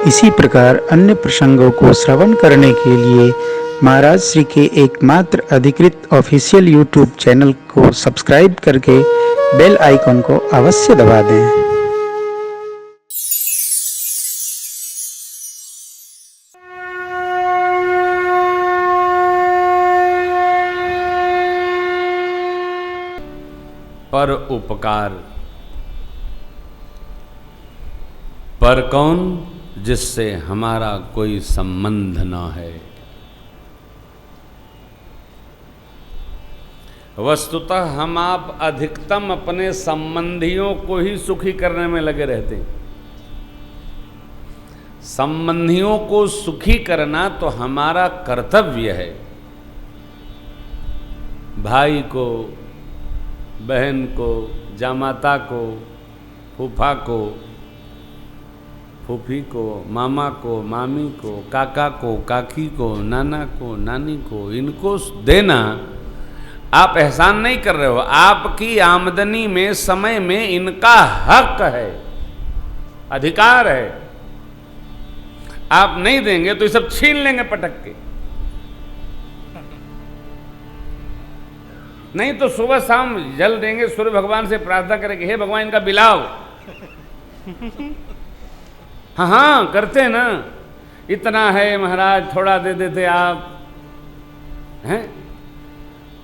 इसी प्रकार अन्य प्रसंगों को श्रवण करने के लिए महाराज श्री के एकमात्र अधिकृत ऑफिशियल यूट्यूब चैनल को सब्सक्राइब करके बेल आइकन को अवश्य दबा दें। पर उपकार। पर कौन? जिससे हमारा कोई संबंध न है। वस्तुतः हम आप अधिकतम अपने संबंधियों को ही सुखी करने में लगे रहते हैं। संबंधियों को सुखी करना तो हमारा कर्तव्य है। भाई को, बहन को, जामाता को, फूफा को, फूफी को, मामा को, मामी को, काका को, काकी को, नाना को, नानी को, इनको देना आप एहसान नहीं कर रहे हो। आपकी आमदनी में, समय में इनका हक है, अधिकार है। आप नहीं देंगे तो ये सब छीन लेंगे पटक के। नहीं तो सुबह शाम जल देंगे, सूर्य भगवान से प्रार्थना करेंगे, हे भगवान इनका बिलाव। हाँ हाँ करते हैं ना, इतना है महाराज थोड़ा दे देते आप हैं।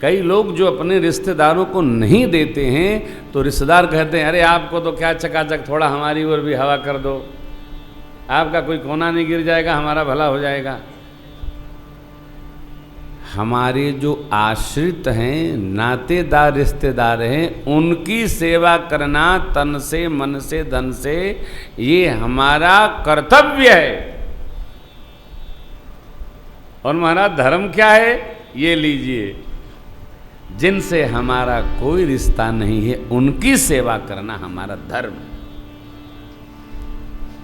कई लोग जो अपने रिश्तेदारों को नहीं देते हैं तो रिश्तेदार कहते हैं अरे आपको तो क्या चकाचक, थोड़ा हमारी ओर भी हवा कर दो, आपका कोई कोना नहीं गिर जाएगा, हमारा भला हो जाएगा। हमारे जो आश्रित हैं, नातेदार, रिश्तेदार हैं, उनकी सेवा करना तन से, मन से, धन से, ये हमारा कर्तव्य है। और महाराज धर्म क्या है? ये लीजिए, जिनसे हमारा कोई रिश्ता नहीं है उनकी सेवा करना हमारा धर्म।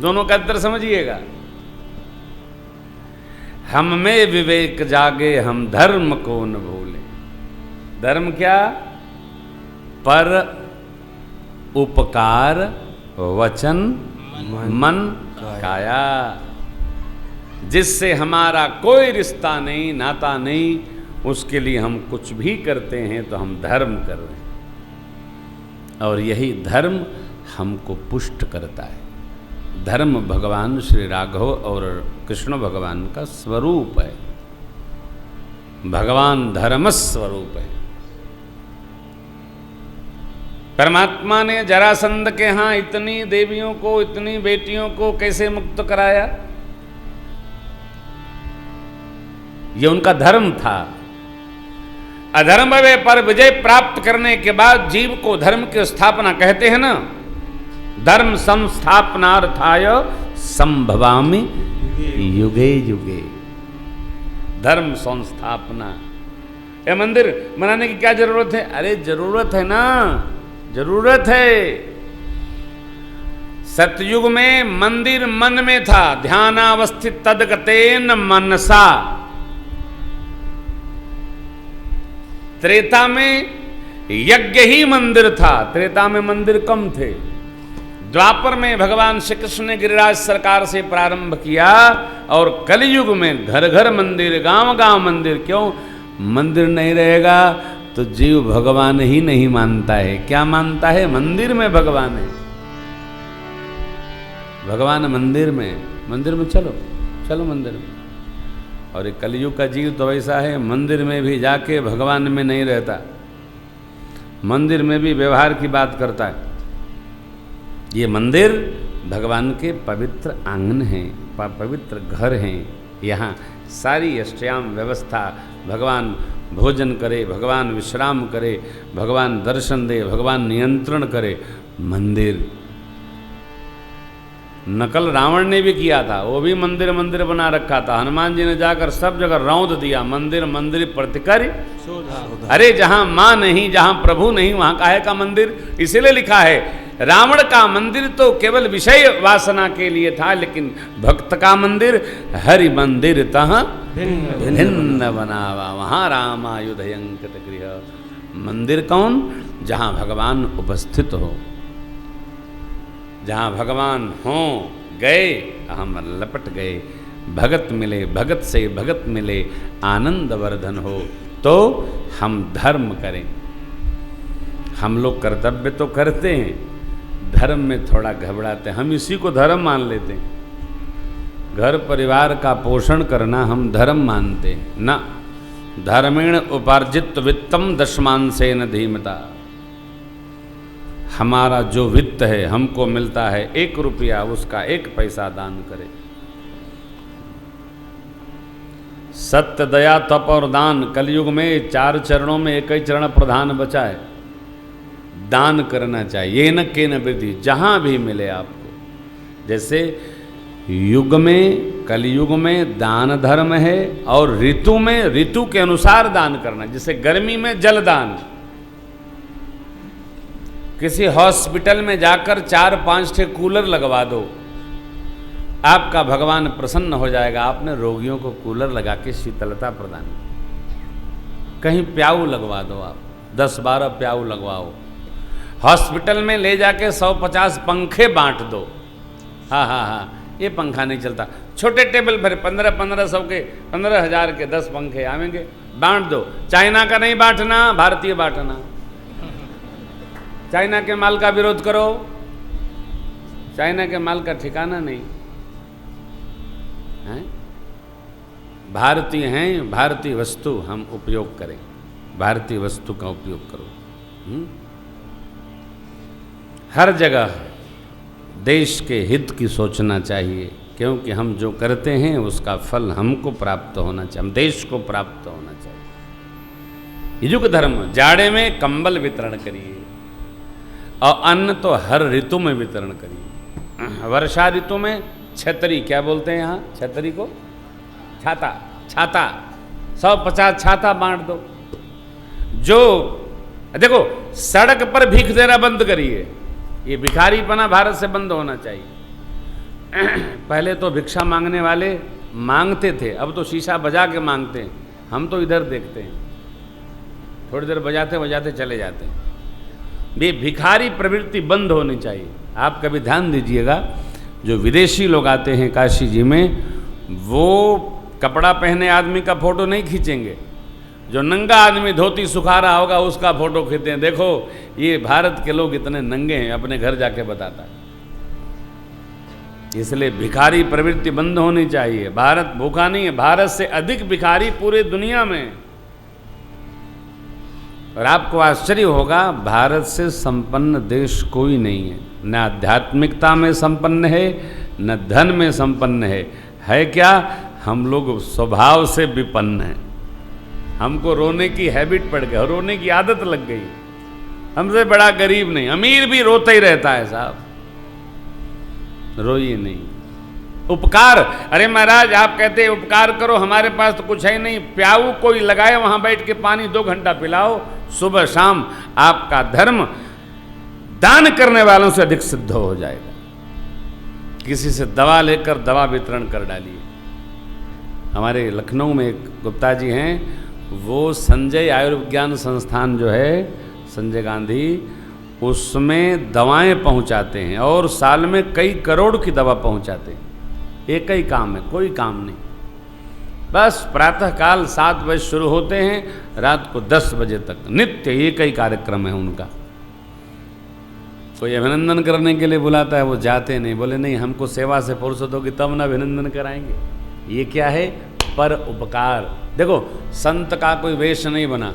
दोनों का अंतर समझिएगा। हम में विवेक जागे, हम धर्म को न भूले। धर्म क्या? पर उपकार, वचन, मन, काया। जिससे हमारा कोई रिश्ता नहीं, नाता नहीं, उसके लिए हम कुछ भी करते हैं तो हम धर्म कर रहे हैं। और यही धर्म हमको पुष्ट करता है। धर्म भगवान श्री राघव और कृष्ण भगवान का स्वरूप है। भगवान धर्म स्वरूप है। परमात्मा ने जरासंध के यहाँ इतनी देवियों को, इतनी बेटियों को कैसे मुक्त कराया? ये उनका धर्म था। अधर्म पर विजय प्राप्त करने के बाद जीव को धर्म की स्थापना कहते हैं ना। धर्म संस्थापनार्थाय संभवामि युगे युगे। धर्म संस्थापना। ये मंदिर बनाने की क्या जरूरत है? अरे जरूरत है ना, जरूरत है। सतयुग में मंदिर मन में था। ध्यानावस्थित तदगतेन मनसा। त्रेता में यज्ञ ही मंदिर था। त्रेता में मंदिर कम थे। द्वापर में भगवान श्री कृष्ण ने गिरिराज सरकार से प्रारंभ किया और कलयुग में घर घर मंदिर, गांव गांव मंदिर। क्यों? मंदिर नहीं रहेगा तो जीव भगवान ही नहीं मानता है। क्या मानता है? मंदिर में भगवान है। भगवान मंदिर में, मंदिर में चलो, चलो मंदिर में। और ये कलयुग का जीव तो वैसा है, मंदिर में भी जाके भगवान में नहीं रहता, मंदिर में भी व्यवहार की बात करता है। ये मंदिर भगवान के पवित्र आंगन हैं, पवित्र घर हैं। यहाँ सारी अष्टयाम व्यवस्था, भगवान भोजन करे, भगवान विश्राम करे, भगवान दर्शन दे, भगवान नियंत्रण करे। मंदिर नकल रावण ने भी किया था, वो भी मंदिर मंदिर बना रखा था। हनुमान जी ने जाकर सब जगह रौंद दिया, मंदिर मंदिर प्रतिकर। अरे जहां मां नहीं, जहां प्रभु नहीं, वहां काहे का मंदिर? इसीलिए लिखा है रावण का मंदिर तो केवल विषय वासना के लिए था, लेकिन भक्त का मंदिर हरि मंदिर तह भिन्न बनावा, वहां रामायुधयंकृत गृह। मंदिर कौन? जहां भगवान उपस्थित हो, जहाँ भगवान हों, गए, हम लपट गए। भगत मिले, भगत से भगत मिले, आनंद वर्धन हो। तो हम धर्म करें। हम लोग कर्तव्य तो करते हैं, धर्म में थोड़ा घबराते हैं। हम इसी को धर्म मान लेते हैं। घर परिवार का पोषण करना हम धर्म मानते हैं ना। धर्मेण उपार्जित वित्तम दशमांसेन धीमता। हमारा जो वित्त है, हमको मिलता है 1 रुपया, उसका 1 पैसा दान करें। सत्य, दया, तप और दान। कलयुग में 4 चरणों में एक ही चरण प्रधान बचा है, दान करना चाहिए। न के न वृद्धि, जहां भी मिले आपको। जैसे युग में, कलयुग में दान धर्म है, और ऋतु में ऋतु के अनुसार दान करना। जैसे गर्मी में जल दान। किसी हॉस्पिटल में जाकर 4-5 ठे कूलर लगवा दो, आपका भगवान प्रसन्न हो जाएगा। आपने रोगियों को कूलर लगा के शीतलता प्रदान। कहीं प्याऊ लगवा दो, आप 10-12 प्याऊ लगवाओ। हॉस्पिटल में ले जाके 100-50 पंखे बांट दो। हाँ, ये पंखा नहीं चलता। छोटे टेबल पर 1500 के, 15,000 के 10 पंखे आवेंगे, बांट दो। चाइना का नहीं बांटना, भारतीय बांटना। चाइना के माल का विरोध करो, चाइना के माल का ठिकाना नहीं है। भारतीय हैं, भारतीय वस्तु हम उपयोग करें, भारतीय वस्तु का उपयोग करो। हर जगह देश के हित की सोचना चाहिए, क्योंकि हम जो करते हैं उसका फल हमको प्राप्त होना चाहिए, हम देश को प्राप्त होना चाहिए। युग धर्म। जाड़े में कंबल वितरण करिए, और अन्न तो हर ऋतु में वितरण करिए। वर्षा ऋतु में छतरी, क्या बोलते हैं यहाँ छतरी को? छाता। 150 छाता बांट दो। जो देखो, सड़क पर भीख देना बंद करिए। ये भिखारीपना भारत से बंद होना चाहिए। पहले तो भिक्षा मांगने वाले मांगते थे, अब तो शीशा बजा के मांगते हैं। हम तो इधर देखते हैं, थोड़ी देर बजाते बजाते चले जाते हैं। ये भिखारी प्रवृत्ति बंद होनी चाहिए। आप कभी ध्यान दीजिएगा, जो विदेशी लोग आते हैं काशी जी में, वो कपड़ा पहने आदमी का फोटो नहीं खींचेंगे। जो नंगा आदमी धोती सुखा रहा होगा उसका फोटो खींचते हैं। देखो, ये भारत के लोग इतने नंगे हैं, अपने घर जाके बताता है। इसलिए भिखारी प्रवृत्ति बंद होनी चाहिए। भारत भूखा नहीं है, भारत से अधिक भिखारी पूरे दुनिया में। और आपको आश्चर्य होगा, भारत से संपन्न देश कोई नहीं है। न आध्यात्मिकता में संपन्न है, न धन में संपन्न है क्या? हम लोग स्वभाव से विपन्न हैं। हमको रोने की हैबिट पड़ गई, रोने की आदत लग गई। हमसे बड़ा गरीब नहीं, अमीर भी रोता ही रहता है साहब, रोइए नहीं। उपकार, अरे महाराज आप कहते हैं उपकार करो, हमारे पास तो कुछ है नहीं। प्याऊ कोई लगाए, वहां बैठ के पानी 2 घंटा पिलाओ सुबह शाम। आपका धर्म दान करने वालों से अधिक सिद्ध हो जाएगा। किसी से दवा लेकर दवा वितरण कर डालिए। हमारे लखनऊ में एक गुप्ता जी हैं, वो संजय आयुर्विज्ञान संस्थान जो है, संजय गांधी, उसमें दवाएं पहुंचाते हैं, और साल में कई करोड़ की दवा पहुंचाते हैं। एक ही काम है, कोई काम नहीं। बस प्रातःकाल 7 बजे शुरू होते हैं, रात को 10 बजे तक नित्य एक ही कार्यक्रम है उनका। कोई अभिनंदन करने के लिए बुलाता है, वो जाते नहीं। बोले नहीं, हमको सेवा से फुर्सत होगी तब ना अभिनंदन कराएंगे। ये क्या है? पर उपकार। देखो, संत का कोई वेश नहीं बना।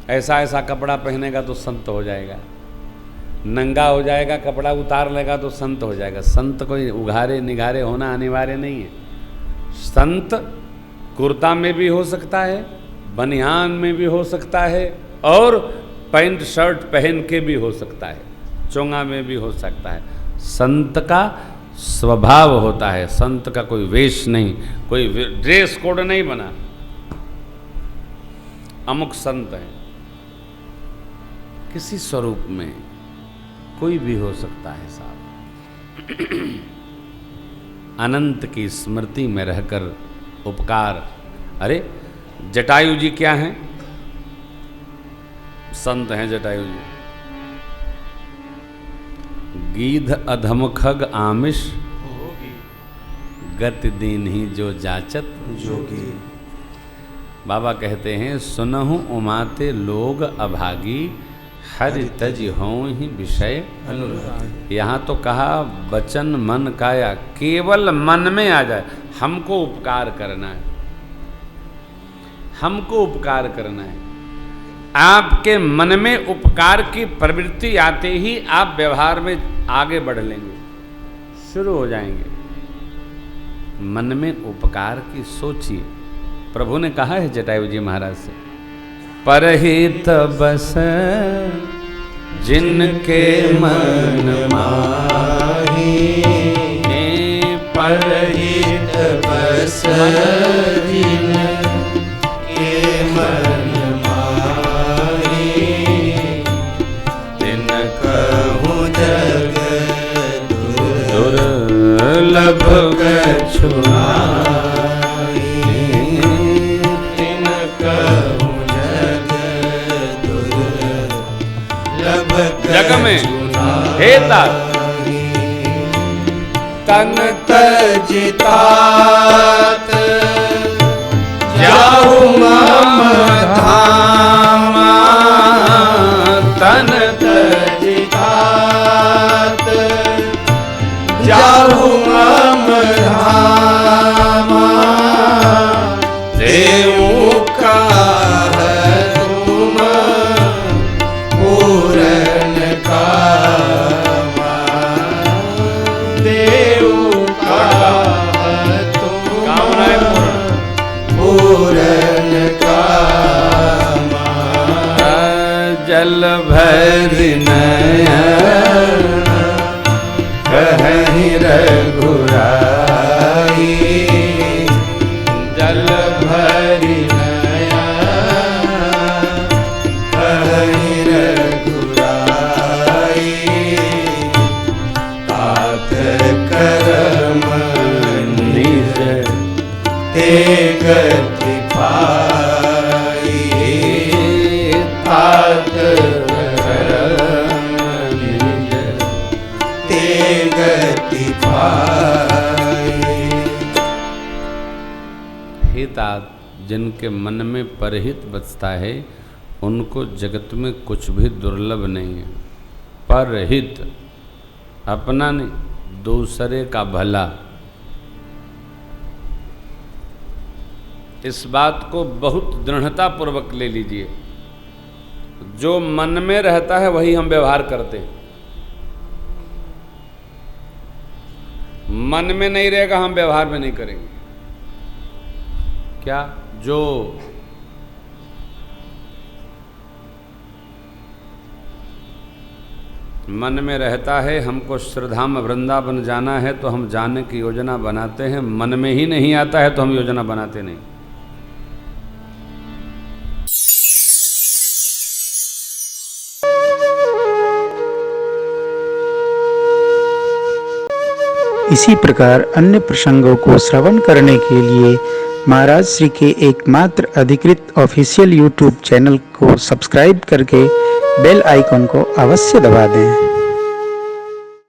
ऐसा ऐसा कपड़ा पहनेगा तो संत हो जाएगा, नंगा हो जाएगा, कपड़ा उतार लेगा तो संत हो जाएगा। संत कोई उघारे निघारे होना अनिवार्य नहीं है। संत कुर्ता में भी हो सकता है, बनियान में भी हो सकता है, और पैंट शर्ट पहन के भी हो सकता है, चोंगा में भी हो सकता है। संत का स्वभाव होता है, संत का कोई वेश नहीं, कोई ड्रेस कोड नहीं बना। अमुक संत है, किसी स्वरूप में कोई भी हो सकता है साहब। अनंत की स्मृति में रहकर उपकार। अरे जटायु जी क्या हैं? संत हैं जटायु जी। गीध अधम खग आमिष गति दीन ही जो जाचत जोगी। बाबा कहते हैं सुनहु उमाते लोग अभागी हरि तज हों ही विषय अनुरागी। यहाँ तो कहा वचन मन काया, केवल मन में आ जाए हमको उपकार करना है, हमको उपकार करना है। आपके मन में उपकार की प्रवृत्ति आते ही आप व्यवहार में आगे बढ़ लेंगे, शुरू हो जाएंगे। मन में उपकार की सोचिए। प्रभु ने कहा है जटायु जी महाराज से, परहित बस जिनके मन माही, परहित बस जिनके मन माही, तिन कहूँ जग दुर्लभ कछु नाहि, तिन कहूँ जग दुर्लभ जग में कछु हे तात तन तजितात जाहु मम धामा, तन तजितात जाहु मम धामा, देऊ तुम पूरन कामा, देऊ पूरन कामा, जल भर नयन कहीं रघुराई, जल भरि नयन कहीं रघुराई, तात करम निज ते गति पाई, तात करम निज ते गति पाई। हे तात, जिनके मन में परहित बसता है उनको जगत में कुछ भी दुर्लभ नहीं है। परहित अपना नहीं, दूसरे का भला। इस बात को बहुत दृढ़ता पूर्वक ले लीजिए। जो मन में रहता है वही हम व्यवहार करते हैं। मन में नहीं रहेगा हम व्यवहार में नहीं करेंगे। क्या? जो मन में रहता है हमको श्रीधाम वृंदावन जाना है तो हम जाने की योजना बनाते हैं, मन में ही नहीं आता है तो हम योजना बनाते नहीं। इसी प्रकार अन्य प्रसंगों को श्रवण करने के लिए महाराज श्री के एकमात्र अधिकृत ऑफिशियल यूट्यूब चैनल को सब्सक्राइब करके बेल आइकन को अवश्य दबा दें।